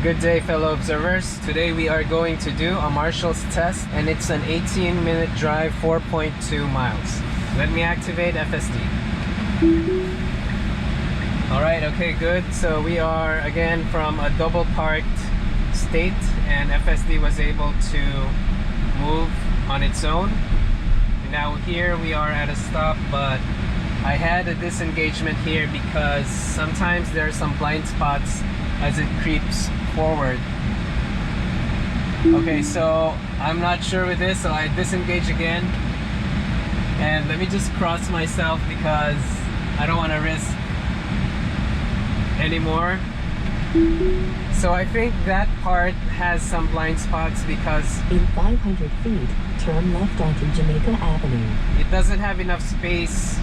Good day, fellow observers. Today we are going to do a marshal's test, and it's an 18-minute drive, 4.2 miles. Let me activate FSD. Alright, okay, good. So we are again from a double parked state, and FSD was able to move on its own. Now here we are at a stop, but I had a disengagement here because sometimes there are some blind spots as it creeps forward. Okay, so I'm not sure with this, so I disengage again. And let me just cross myself because I don't want to risk anymore. So I think that part has some blind spots because in 500 feet, turn left onto Jamaica Avenue. It doesn't have enough space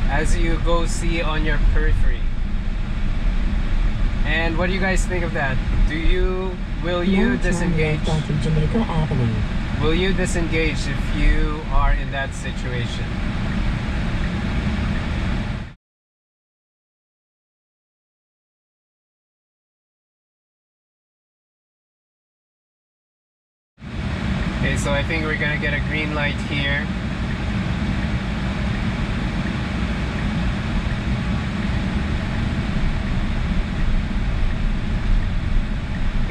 as you go see on your periphery. And what do you guys think of that? Will you disengage? Onto Jamaica Avenue. Will you disengage if you are in that situation? Okay, so I think we're gonna get a green light here.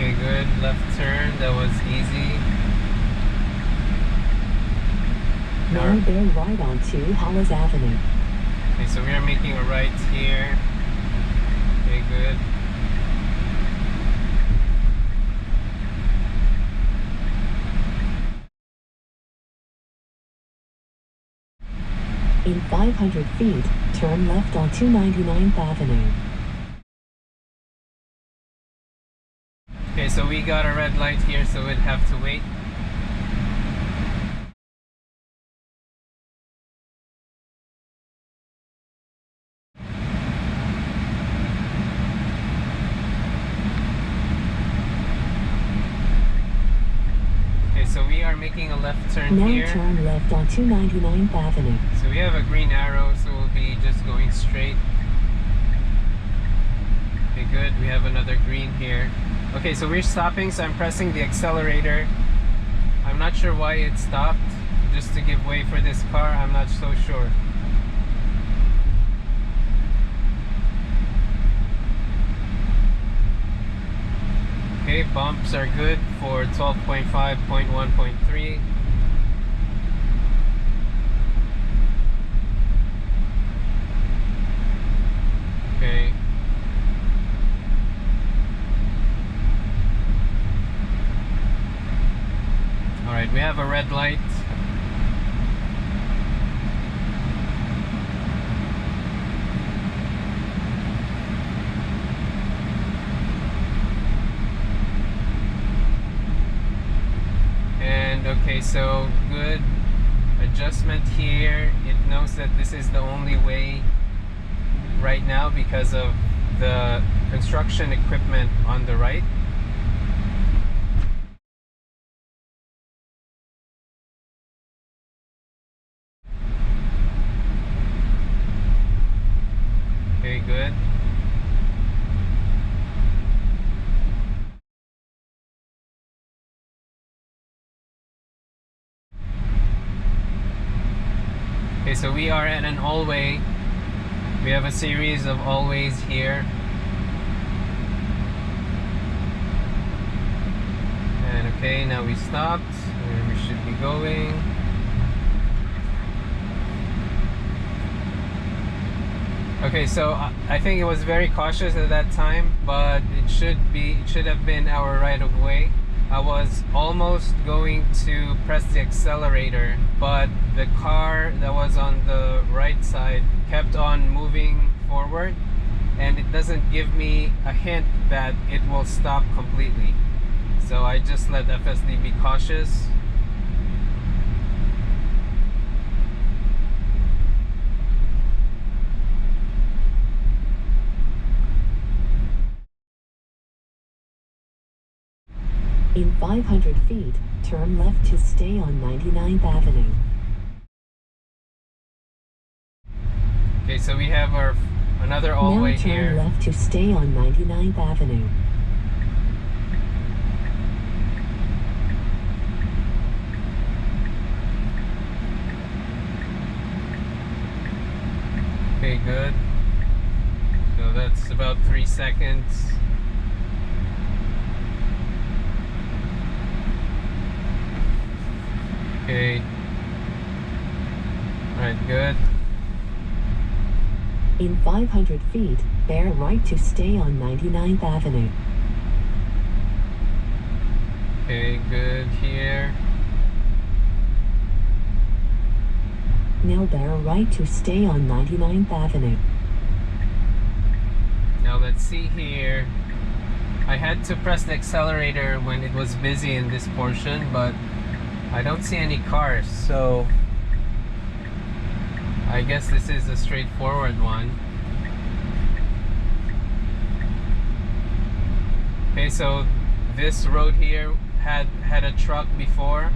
Okay, good. Left turn. That was easy. Now bear right onto Hollis Avenue. Okay, so we are making a right here. Okay, good. In 500 feet, turn left onto 99th Avenue. Okay, so we got a red light here, so we'd have to wait. Okay, so we are making a left turn here. Now turn left onto 99th Avenue. So we have a green arrow, so we'll be just going straight. Okay, good. We have another green here. Okay, so we're stopping, so I'm pressing the accelerator. I'm not sure why it stopped, just to give way for this car. I'm not so sure. Okay, bumps are good for 12.5.1.3. Okay. Alright, we have a red light. And okay, so good adjustment here. It knows that this is the only way right now because of the construction equipment on the right. Okay, good. Okay, so we are at an all-way. We have a series of all-ways here. And okay, now we stopped where we should be going. Okay, so I think it was very cautious at that time, but it should have been our right of way. I was almost going to press the accelerator, but the car that was on the right side kept on moving forward, and it doesn't give me a hint that it will stop completely. So I just let FSD be cautious. In 500 feet, turn left to stay on 99th Avenue. Okay, so we have our another all-way here. Now turn left to stay on 99th Avenue. seconds. Okay. Alright, good. In 500 feet, bear right to stay on 99th Avenue. Okay, good here. Now bear right to stay on 99th Avenue. Now let's see here. I had to press the accelerator when it was busy in this portion, but I don't see any cars, so I guess this is a straightforward one. Okay, so this road here had a truck before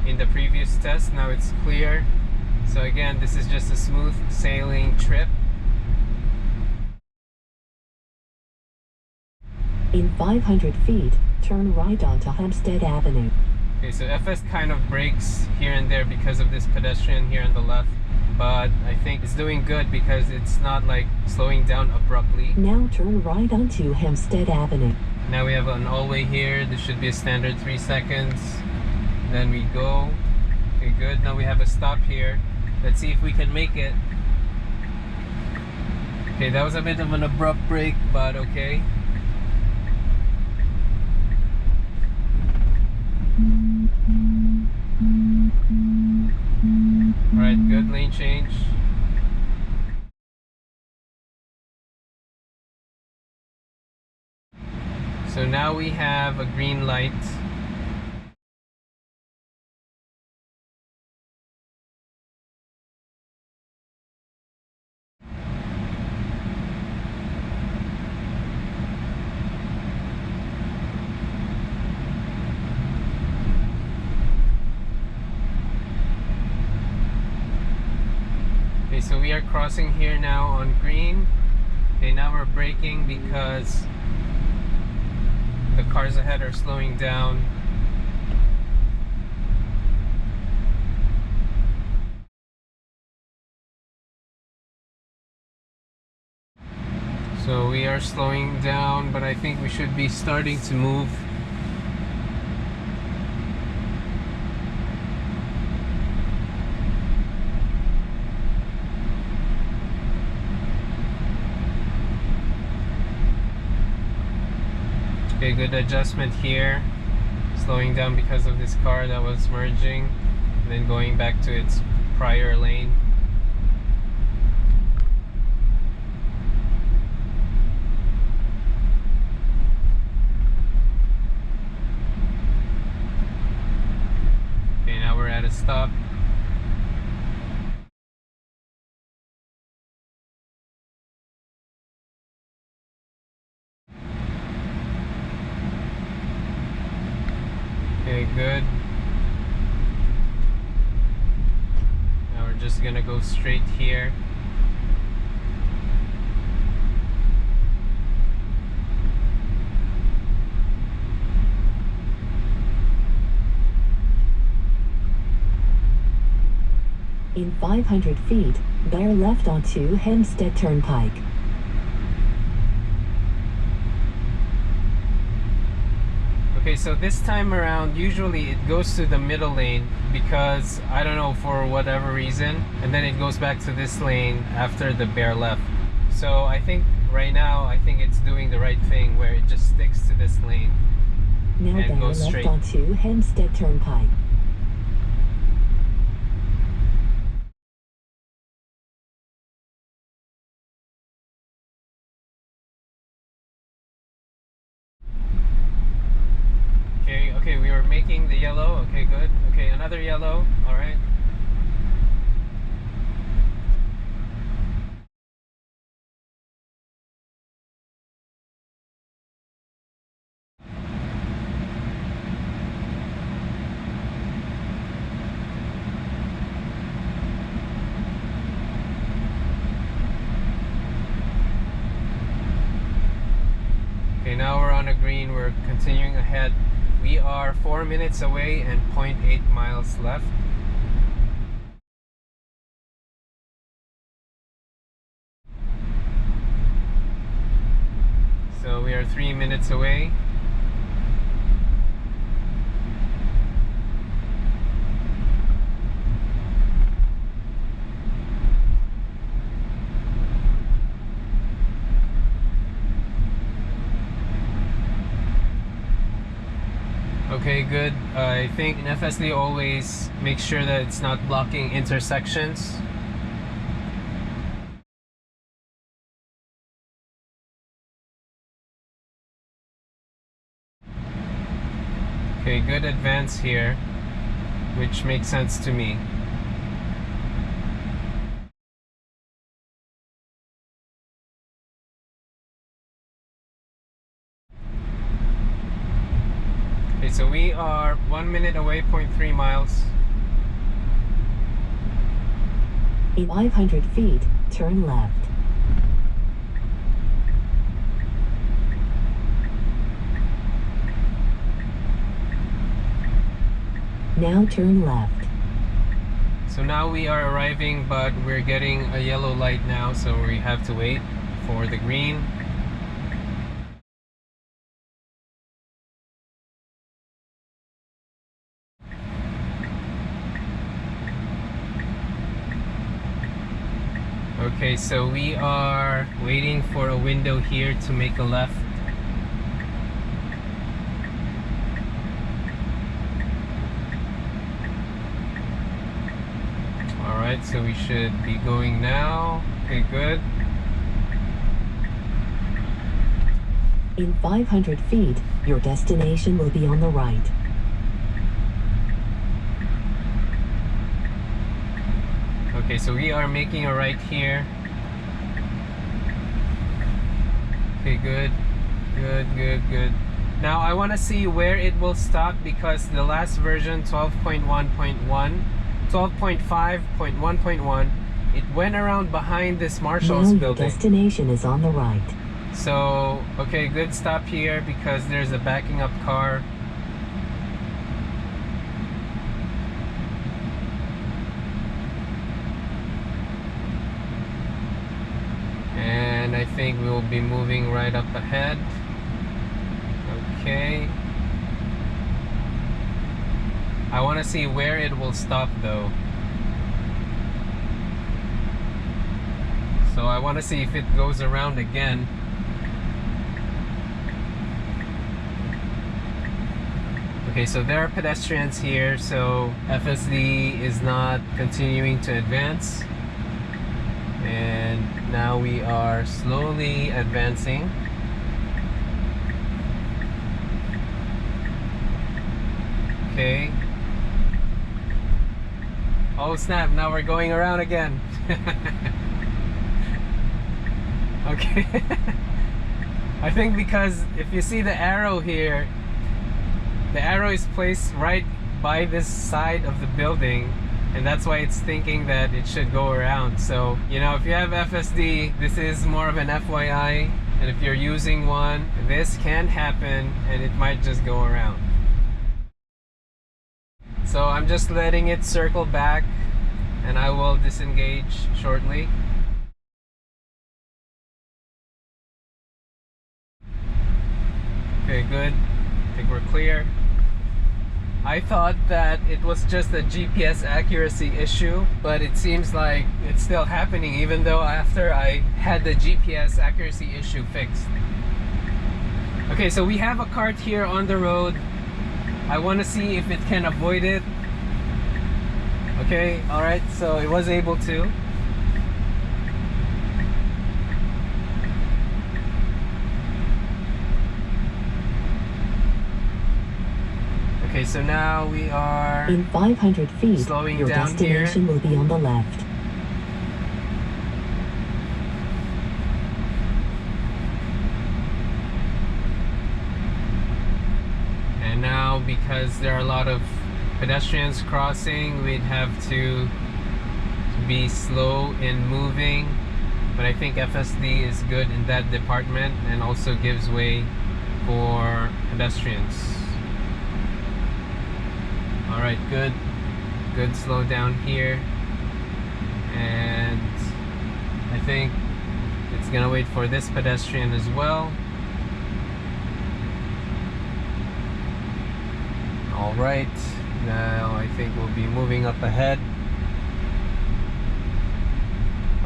in the previous test. Now it's clear. So again, this is just a smooth sailing trip. In 500 feet, turn right onto Hempstead Avenue. Okay, so FS kind of brakes here and there because of this pedestrian here on the left, but I think it's doing good because it's not like slowing down abruptly. Now turn right onto Hempstead Avenue. Now we have an all-way here. This should be a standard 3 seconds. Then we go. Okay, good. Now we have a stop here. Let's see if we can make it. Okay, that was a bit of an abrupt break, but okay. Alright, good lane change. So now we have a green light. Okay, so we are crossing here now on green. Okay, now we're braking because the cars ahead are slowing down. So we are slowing down, but I think we should be starting to move. Okay, good adjustment here. Slowing down because of this car that was merging, and then going back to its prior lane. Okay, now we're at a stop. Okay, good. Now we're just gonna go straight here. In 500 feet, bear left onto Hempstead Turnpike. Okay, so this time around, usually it goes to the middle lane because, I don't know, for whatever reason, and then it goes back to this lane after the bear left. So I think right now, I think it's doing the right thing where it just sticks to this lane Now and bear goes left straight. onto Hempstead Turnpike. Okay, we were making the yellow. Okay, good. Okay, another yellow. All right. Okay, now we're on a green. We're continuing ahead. We are 4 minutes away and 0.8 miles left. So we are 3 minutes away. Okay, good. I think in FSD always make sure that it's not blocking intersections. Okay, good advance here, which makes sense to me. Okay, so we are 1 minute away, 0.3 miles. In 500 feet, turn left. Now turn left. So now we are arriving, but we're getting a yellow light now, so we have to wait for the green. Okay, so we are waiting for a window here to make a left. Alright, so we should be going now. Okay, good. In 500 feet, your destination will be on the right. Okay, so we are making a right here. Okay, good. Good, good, good. Now I want to see where it will stop, because the last version, 12.5.1.1, it went around behind this Marshall's Now building. your destination is on the right. So, okay, good stop here because there's a backing up car. And I think we'll be moving right up ahead. Okay. I want to see where it will stop though. So I want to see if it goes around again. Okay, so there are pedestrians here, so FSD is not continuing to advance. And now we are slowly advancing. Okay. Oh snap, now we're going around again. Okay. I think because if you see the arrow here, the arrow is placed right by this side of the building, and that's why it's thinking that it should go around. So, you know, if you have FSD, this is more of an FYI, and if you're using one, this can happen and it might just go around. So I'm just letting it circle back, and I will disengage shortly. Okay, good. I think we're clear. I thought that it was just a GPS accuracy issue, but it seems like it's still happening even though after I had the GPS accuracy issue fixed. Okay, so we have a cart here on the road. I want to see if it can avoid it. Okay, alright, so it was able to. Okay, so now we are in 500 feet, slowing your down destination will be on the left. And now, because there are a lot of pedestrians crossing, we'd have to be slow in moving. But I think FSD is good in that department and also gives way for pedestrians. Alright, good. Good slow down here. And I think it's gonna wait for this pedestrian as well. All right, now I think we'll be moving up ahead.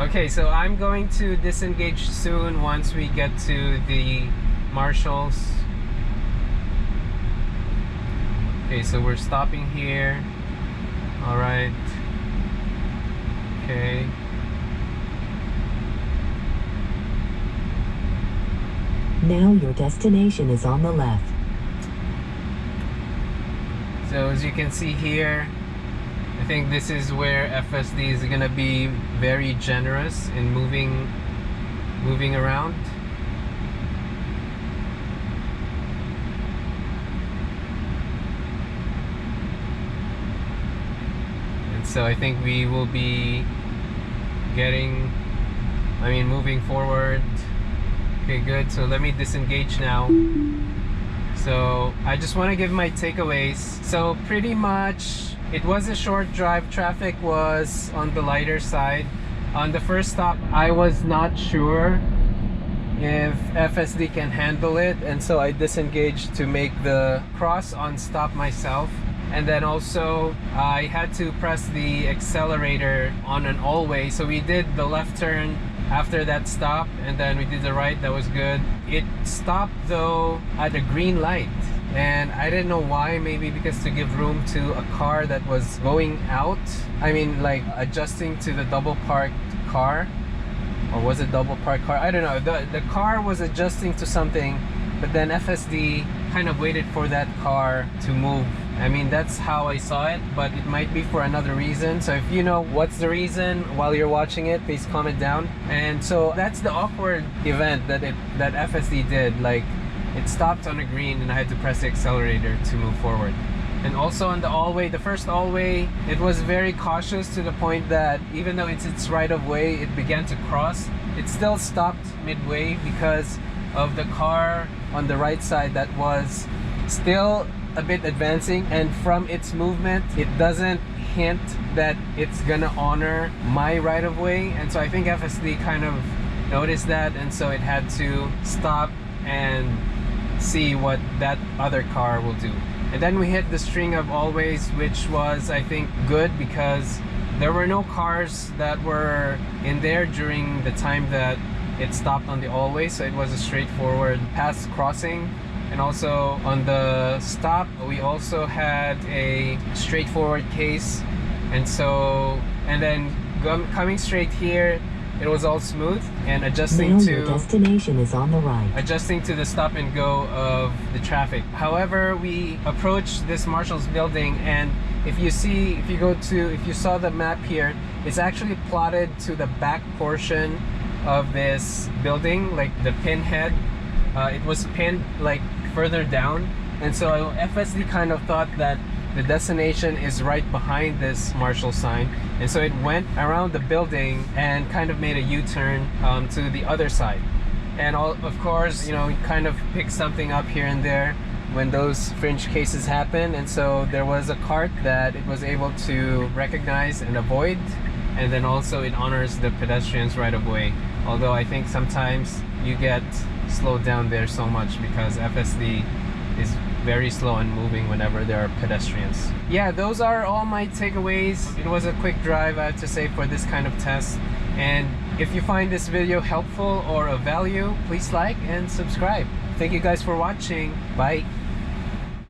Okay, so I'm going to disengage soon once we get to the marshals. Okay, so we're stopping here. All right. Okay. Now your destination is on the left. So as you can see here, I think this is where FSD is gonna be very generous in moving around. And so I think we will be moving forward. Okay, good. So let me disengage now. So I just want to give my takeaways. So pretty much it was a short drive. Traffic was on the lighter side. On the first stop, I was not sure if FSD can handle it, and so I disengaged to make the cross on stop myself. And then also I had to press the accelerator on an all-way. So we did the left turn after that stop, and then we did the right. That was good. It stopped though at a green light, and I didn't know why. Maybe because to give room to a car that was going out. I mean, like adjusting to the double parked car, or was it double parked car? I don't know. The car was adjusting to something, but then FSD kind of waited for that car to move. I mean, that's how I saw it, but it might be for another reason. So if you know what's the reason while you're watching it, please comment down. And so that's the awkward event that FSD did. Like, it stopped on a green and I had to press the accelerator to move forward. And also on the all-way, the first all-way, it was very cautious to the point that even though it's its right of way, it began to cross. It still stopped midway because of the car on the right side that was still a bit advancing, and from its movement it doesn't hint that it's gonna honor my right of way. And so I think FSD kind of noticed that, and so it had to stop and see what that other car will do. And then we hit the string of all-ways, which was, I think, good because there were no cars that were in there during the time that it stopped on the all-way, so it was a straightforward pass crossing. And also on the stop, we also had a straightforward case. And so, and then coming straight here, it was all smooth, and adjusting now to your destination is on the right. Adjusting to the stop and go of the traffic. However, we approached this Marshall's building, and if you saw the map here, it's actually plotted to the back portion of this building, like the pinhead. It was pinned like further down, and so FSD kind of thought that the destination is right behind this Marshall sign, and so it went around the building and kind of made a U-turn to the other side. And of course, you know, it kind of picked something up here and there when those fringe cases happen, and so there was a cart that it was able to recognize and avoid, and then also it honors the pedestrians right of way. Although I think sometimes you get slowed down there so much because FSD is very slow in moving whenever there are pedestrians. Yeah, those are all my takeaways. It was a quick drive, I have to say, for this kind of test. And if you find this video helpful or of value, please like and subscribe. Thank you guys for watching. Bye.